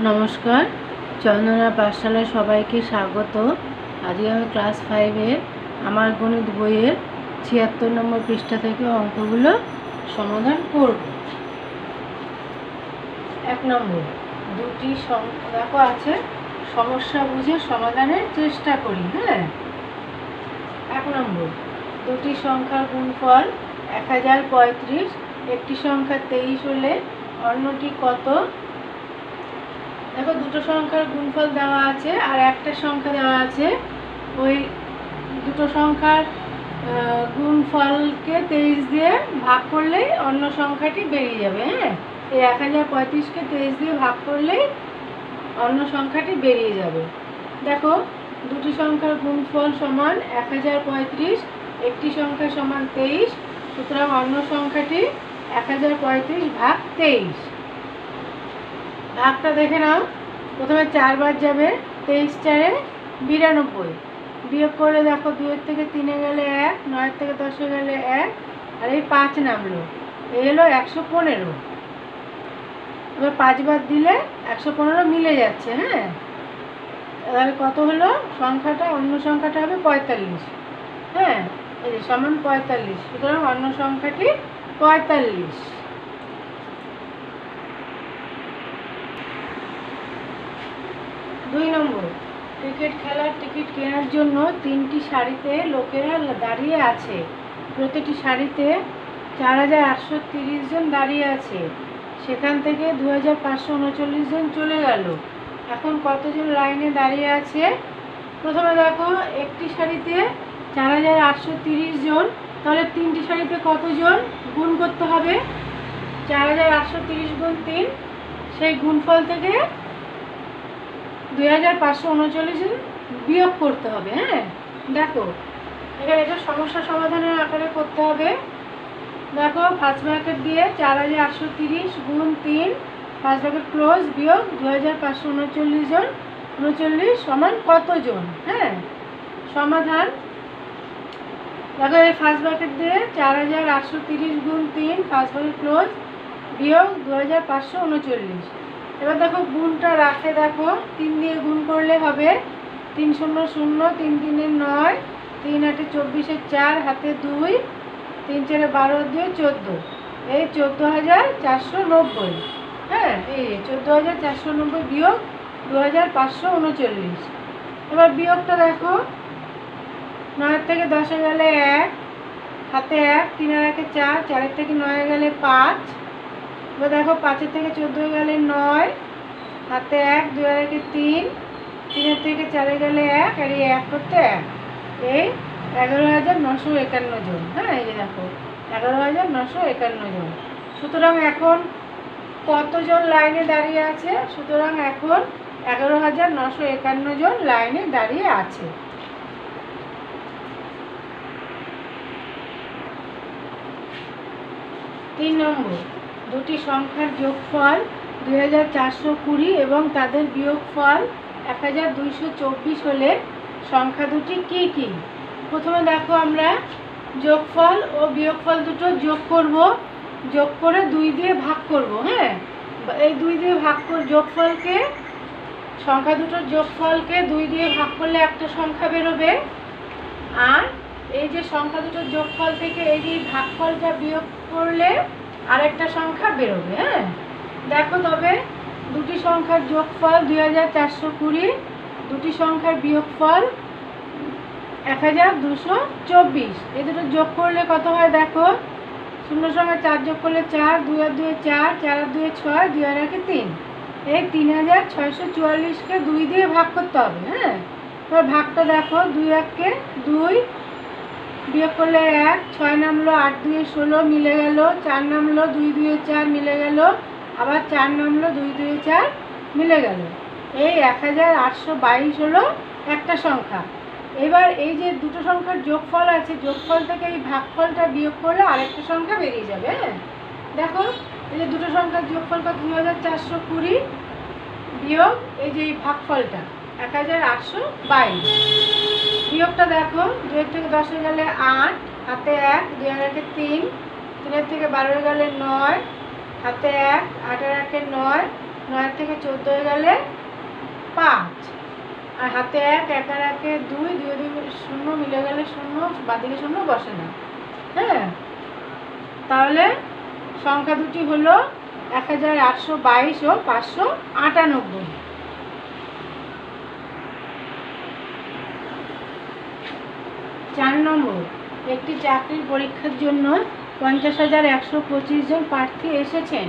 নমস্কার, চন্দনা পাঠশালায় সবাইকে স্বাগত। আজকে আমি ক্লাস 5-এর আমার গণিত বইয়ের ৭৬ নম্বর পৃষ্ঠা থেকে অঙ্কগুলো সমাধান করব। ১ নম্বর, দুটি দেখো আছে, সমস্যা বুঝে সমাধানের চেষ্টা করি। ১ নম্বর, দুটি সংখ্যার গুণফল ১০৩৫, একটি সংখ্যা ২৩ হলে অন্যটি কত? দেখো, দুটো সংখ্যার গুণফল দেওয়া আছে আর একটা সংখ্যা দেওয়া আছে। ওই দুটো সংখ্যার গুণফলকে ২৩ দিয়ে ভাগ করলেই অন্য সংখ্যাটি বেরিয়ে যাবে। এই ১০৩৫কে ২৩ দিয়ে ভাগ করলেই অন্য সংখ্যাটি বেরিয়ে যাবে। দেখো, দুটি সংখ্যার গুণফল সমান ১০৩৫, একটি সংখ্যা সমান ২৩, সুতরাং অন্য সংখ্যাটি ১০৩৫ ভাগ ২৩। ভাগটা দেখে নাও। প্রথমে ৪ বার যাবে, ২৩ ৪-এ ৯২, বিয়োগ করলে দেখো ২-এর থেকে ৩-এ গেলে ১, ৯-এর থেকে ১০-এ গেলে ১, আর এই ৫ নামলো, এই হলো ১১৫। এবার ৫ বার দিলে ১১৫ মিলে যাচ্ছে। তাহলে কত হলো? সংখ্যাটা, অন্য সংখ্যাটা হবে ৪৫। এই যে সমান ৪৫, সুতরাং অন্য সংখ্যাটি ৪৫। ২ নম্বর, ক্রিকেট খেলার টিকিট কেনার জন্য ৩টি সারিতে লোকেরা দাঁড়িয়ে আছে। প্রতিটি সারিতে ৪৮৩০ জন দাঁড়িয়ে আছে। সেখান থেকে ২৫৩৯ জন চলে গেল। এখন কতজন লাইনে দাঁড়িয়ে আছে? প্রথমে দেখো, একটি সারিতে ৪৮৩০ জন, তাহলে 3টি সারিতে কতজন গুণ করতে হবে? ৪৮৩০ গুণ ৩, সেই গুণফল থেকে ২৫৩৯ জন বিয়োগ করতে হবে। দেখো, এখানে এটা সমস্যা সমাধানের আকারে করতে হবে। দেখো, ফার্স্ট ব্র্যাকেট দিয়ে ৪৮৩০ গুণ ৩, ফার্স্ট ব্র্যাকেট ক্লোজ, বিয়োগ ২৫৩৯ জন, ৩৯ সমান কতজন? সমাধান। দেখো, এই ফার্স্ট ব্র্যাকেট দিয়ে ৪৮৩০ গুণ ৩, ফার্স্ট ব্র্যাকেট ক্লোজ, বিয়োগ ২৫৩৯। এবার দেখো, গুণটা রাখে, দেখো ৩ দিয়ে গুণ করলে হবে ৩ শূন্য শূন্য, ৩ ৩-এ ৯, ৩ ৮-এ ২৪-এ ৪, হাতে ২, ৩ ৪-এ ১২, ২ 14, এই ১৪৪৯০। এই ১৪৪৯০ বিয়োগ ২৫৩৯। এবার বিয়োগটা দেখো, ৯-এর থেকে ১০-এ গেলে ১, হাতে ১, ৩ আর ১-এ ৪, ৪-এর থেকে ৯-এ গেলে ৫। এবার দেখো, ৫-এর থেকে ১৪-এ গেলে ৯, হাতে ১, ২ আর ১-এ ৩, ৩-এর থেকে ৪-এ গেলে ১, আর এই ১ করতে ১, এই ১১৯৫১ জন। এই যে দেখো, ১১৯৫১ জন। সুতরাং এখন কতজন লাইনে দাঁড়িয়ে আছে? সুতরাং এখন ১১৯৫১ জন লাইনে দাঁড়িয়ে আছে। ৩ নম্বর, দুটি সংখ্যার যোগফল ২৪২০ এবং তাদের বিয়োগফল ১২২২৪ হলে সংখ্যা দুটি কি কি? প্রথমে দেখো, আমরা যোগফল ও বিয়োগফল দুটো যোগ করব, যোগ করে ২ দিয়ে ভাগ করব। এই ২ দিয়ে ভাগ করে যোগফলকে, সংখ্যা দুটোর যোগফলকে ২ দিয়ে ভাগ করলে একটা সংখ্যা বেরোবে, আর এই যে সংখ্যা দুটোর যোগফল থেকে এই যে ভাগফলটা বিয়োগ করলে আরেকটা সংখ্যা বেরোবে। দেখো, তবে দুটি সংখ্যার যোগফল ২৪২০, দুটি সংখ্যার বিয়োগফল ১২২৪। এই দুটো যোগ করলে কত হয়? দেখো, শূন্যর সঙ্গে ৪ যোগ করলে ৪, ২ আর ২-এ ৪, ৪ আর ২-এ ৬, ২ আর ১-এ ৩, এই ৩৬৪৪কে ২ দিয়ে ভাগ করতে হবে। এবার ভাগটা দেখো, ২ ১-কে ২, বিয়োগ করলে ১, ৬ নামলো, ৮ ২-এ ১৬ মিলে গেল, ৪ নামলো, ২ ২-এ ৪ মিলে গেল, আবার ৪ নামলো, ২ ২-এ ৪ মিলে গেল, এই ১৮২২ হলো একটা সংখ্যা। এবার এই যে দুটো সংখ্যার যোগফল আছে, যোগফল থেকে এই ভাগফলটা বিয়োগ করলে আরেকটা সংখ্যা বেরিয়ে যাবে। দেখো, এই যে দুটো সংখ্যার যোগফল কত? ২৪২০ বিয়োগ এই যে ভাগফলটা ১৮২২। বিয়োগটা দেখো, ২-এর থেকে ১০-এ গেলে ৮, হাতে ১, ২ আর ১-এ ৩, ৩-এর থেকে ১২-এ গেলে ৯, হাতে ১, ৮ আর ১-এ ৯, 9 থেকে 14 হয়ে গেলে 5, আর হাতে 1, 1 আর 1 2, 2 2 শূন্য, মিলে গেলে শূন্য, বাদিকে শূন্য বসে না। হ্যাঁ, তাহলে সংখ্যা দুটি হলো 1822 ও 598। 4 নম্বর, একটি চাকরির পরীক্ষার জন্য 50,125 জন প্রার্থী এসেছেন।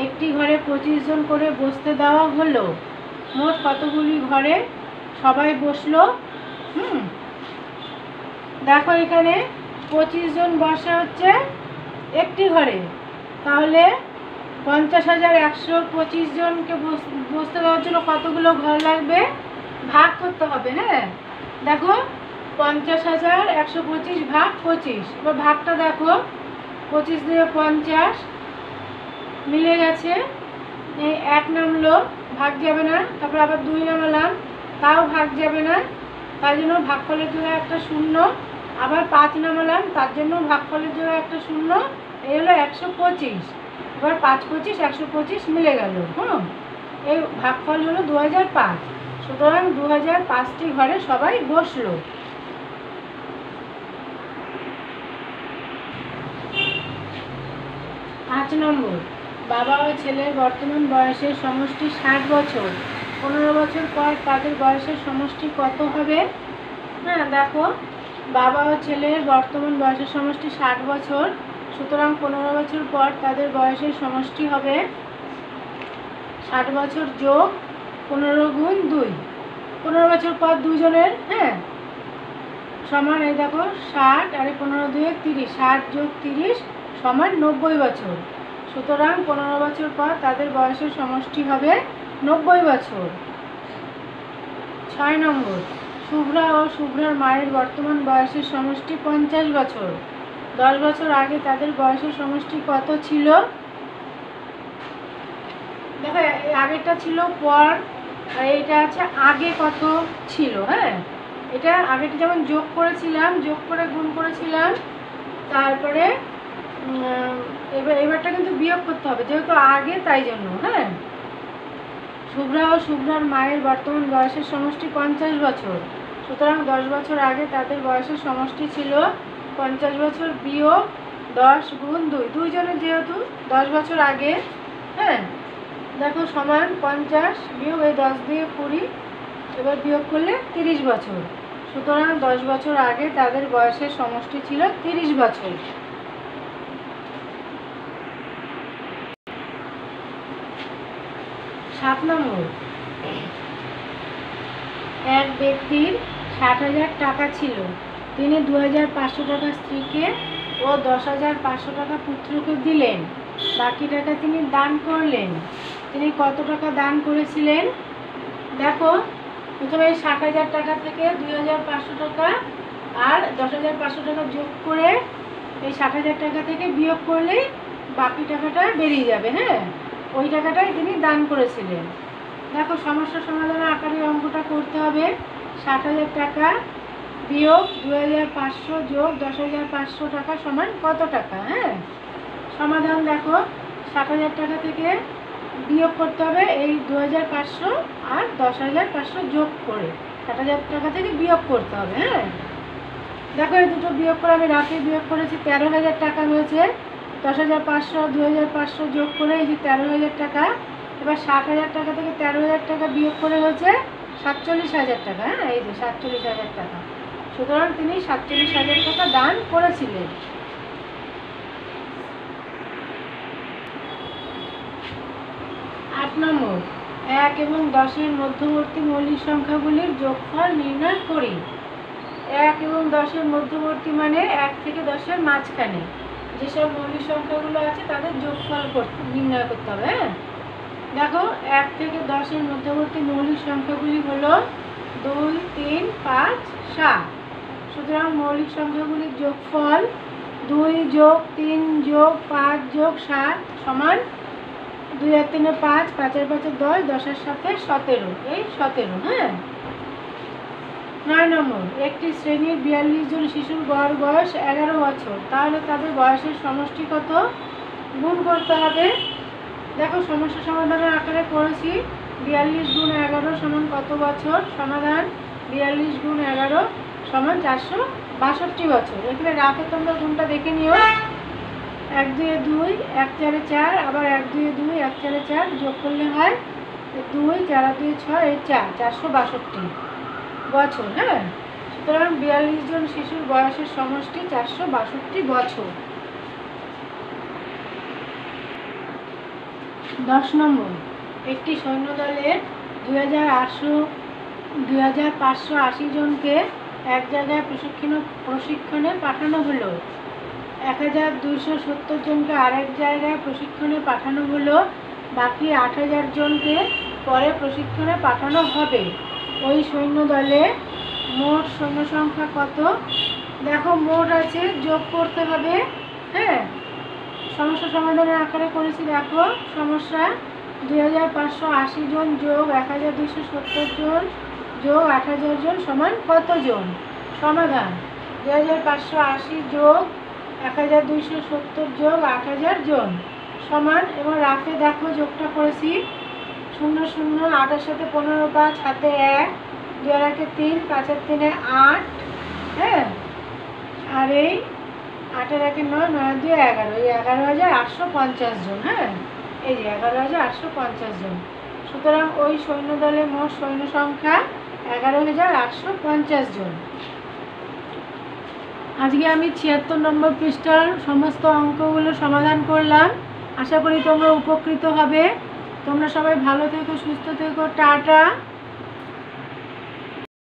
একটি ঘরে 25 জন করে বসতে দেওয়া হলো। মোট কতগুলি ঘরে সবাই বসলো? দেখো এখানে 25 জন বসে হচ্ছে একটি ঘরে, তাহলে 50,125 জনকে বসতে দেওয়ার জন্য কতগুলো ঘর লাগবে ভাগ করতে হবে। হ্যাঁ, দেখো 50,125 ভাগ 25, এবার ভাগটা দেখো 25 দিয়ে 50 মিলে গেছে, এই 1 নামলো, ভাগ যাবে না, তারপর আবার 2 নামালাম, তাও ভাগ যাবে না, তার জন্য ভাগফলের জায়গায় একটা শূন্য, আবার 5 নামালাম, তার জন্য ভাগফলের জায়গায় একটা শূন্য, এই হলো 125। এবার 5 25 125 মিলে গেল। এই ভাগফল হলো 2005। সুতরাং 2005টি ঘরে সবাই বসলো। 5 নম্বর, বাবা ও ছেলের বর্তমান বয়সের সমষ্টি 60 বছর। 15 বছর পর তাদের বয়সের সমষ্টি কত হবে? হ্যাঁ, দেখো বাবা ও ছেলের বর্তমান বয়সের সমষ্টি 60 বছর, সুতরাং 15 বছর পর তাদের বয়সের সমষ্টি হবে 60 বছর যোগ 15 গুণ 2। 15 বছর পর দুজনের, হ্যাঁ, সমান, এই দেখো 60 আর 15 2 30, 60 যোগ 30 সমান 90 বছর। সুতরাং 15 বছর পর তাদের বয়সের সমষ্টি হবে 90 বছর। 6 নম্বর, শুভ্রা ও শুভ্রার মায়ের বর্তমান বয়সের সমষ্টি 50 বছর। 10 বছর আগে তাদের বয়সের সমষ্টি কত ছিল? দেখো আগেরটা ছিল পর, আর এইটা আছে আগে কত ছিল। হ্যাঁ, এটা আগেটা যেমন যোগ করেছিলাম, যোগ করে গুণ করেছিলাম, তারপরে এবারটা কিন্তু বিয়োগ করতে হবে, যেহেতু আগে, তাই জন্য। হ্যাঁ, শুভ্রা ও শুভ্রার মায়ের বর্তমান বয়সের সমষ্টি 50 বছর, সুতরাং 10 বছর আগে তাদের বয়সের সমষ্টি ছিল 50 বছর বিয়োগ 10 গুণ 2, দুইজনের যেহেতু 10 বছর আগে। হ্যাঁ, দেখো সমান 50 বিয়োগ এই 10 দিয়ে 20, এবার বিয়োগ করলে 30 বছর। সুতরাং 10 বছর আগে তাদের বয়সের সমষ্টি ছিল 30 বছর। 7 নম্বর, এক ব্যক্তির 60,000 টাকা ছিল। তিনি 2,500 টাকা স্ত্রীকে ও 10,500 টাকা পুত্রকে দিলেন। বাকি টাকা তিনি দান করলেন। তিনি কত টাকা দান করেছিলেন? দেখো প্রথমে 60,000 টাকা থেকে 2,500 টাকা আর 10,500 টাকা যোগ করে এই 60,000 টাকা থেকে বিয়োগ করলেই বাকি টাকাটা বেরিয়ে যাবে। হ্যাঁ, ওই টাকাটাই তিনি দান করেছিলেন। দেখো সমস্যা সমাধানের আকারে অঙ্কটা করতে হবে। 60,000 টাকা বিয়োগ 2,500 যোগ 10,500 টাকা সমান কত টাকা? হ্যাঁ, সমাধান দেখো 60,000 টাকা থেকে বিয়োগ করতে হবে এই 2,500 আর 10,500 যোগ করে 60,000 টাকা থেকে বিয়োগ করতে হবে। হ্যাঁ, দেখো এই দুটো বিয়োগ করে আমি রাতে বিয়োগ করেছি, 13,000 টাকা হয়েছে। 10,500 2,500 যোগ করে এই যে 13,000 টাকা। এবার 60,000 টাকা থেকে 13,000 টাকা বিয়োগ করে হয়েছে 47,000 টাকা। হ্যাঁ, এই যে 47,000 টাকা। সুতরাং তিনি 47,000 টাকা দান করেছিলেন। 8 নম্বর, 1 এবং 10-এর মধ্যবর্তী মৌলিক সংখ্যাগুলির যোগফল নির্ণয় করি। 1 এবং 10-এর মধ্যবর্তী মানে 1 থেকে 10-এর মাঝখানে যেসব মৌলিক সংখ্যাগুলো আছে তাদের যোগফল নির্ণয় করতে হবে। হ্যাঁ, দেখো 1 থেকে 10-এর মধ্যবর্তী মৌলিক সংখ্যাগুলি হলো 2 3 5 7। সুতরাং মৌলিক সংখ্যাগুলির যোগফল 2 যোগ 3 যোগ 5 যোগ 7 সমান 2 আর 3 5, 5 আর 5 10, 10 এর সাথে 17, এই 17। হ্যাঁ, 9 নম্বর, একটি শ্রেণীর 42 জন শিশুর গড় বয়স 11 বছর, তাহলে তাদের বয়সের সমষ্টি কত? গুণ করতে হবে। দেখো সমস্যা সমাধানের আকারে করেছি। 42 গুণ 11 সমান কত বছর? সমাধান 42 গুণ 11 সমান 462 বছর। এখানে রাখে তোমরা গুণটা দেখে নিও। 1 2 2 1 4 4, আবার 1 2 2 1 4 4 যোগ করলে হয় 2 4 2 6 এই 4, 462 বছর। হ্যাঁ, সুতরাং 42 জন শিশুর বয়সের সমষ্টি 462 বছর। 10 নম্বর, একটি সৈন্যদলের 2580 জনকে এক জায়গায় প্রশিক্ষণে পাঠানো হলো। 1270 জনকে আরেক জায়গায় প্রশিক্ষণে পাঠানো হলো। বাকি 8000 জনকে পরে প্রশিক্ষণে পাঠানো হবে। ওই সৈন্যদলে মোট সৈন্য সংখ্যা কত? দেখো মোট আছে, যোগ করতে হবে। হ্যাঁ, সমস্যা সমাধানের আকারে করেছি। দেখো সমস্যা 2580 জন যোগ 1270 জন যোগ 8000 জন সমান কত জন? সমাধান 2580 যোগ 1270 যোগ 8000 জন সমান, এবং রাফে দেখো যোগটা করেছি। 0 0 8 সাথে 15, 5 হাতে 1, 2 আর 1 3, 5 আর 3 8। হ্যাঁ, আর এই 8 আর 1 9, 9 আর 2 11, এই 11850 জন। হ্যাঁ, এই যে 11850 জন। সুতরাং ওই সৈন্যদলে মোট সৈন্য সংখ্যা 11850 জন। আজকে আমি 76 নম্বর পৃষ্ঠার সমস্ত অঙ্কগুলো সমাধান করলাম। আশা করি তোমরা উপকৃত হবে। তোমরা সবাই ভালো থেকো, সুস্থ থেকো। টাটা।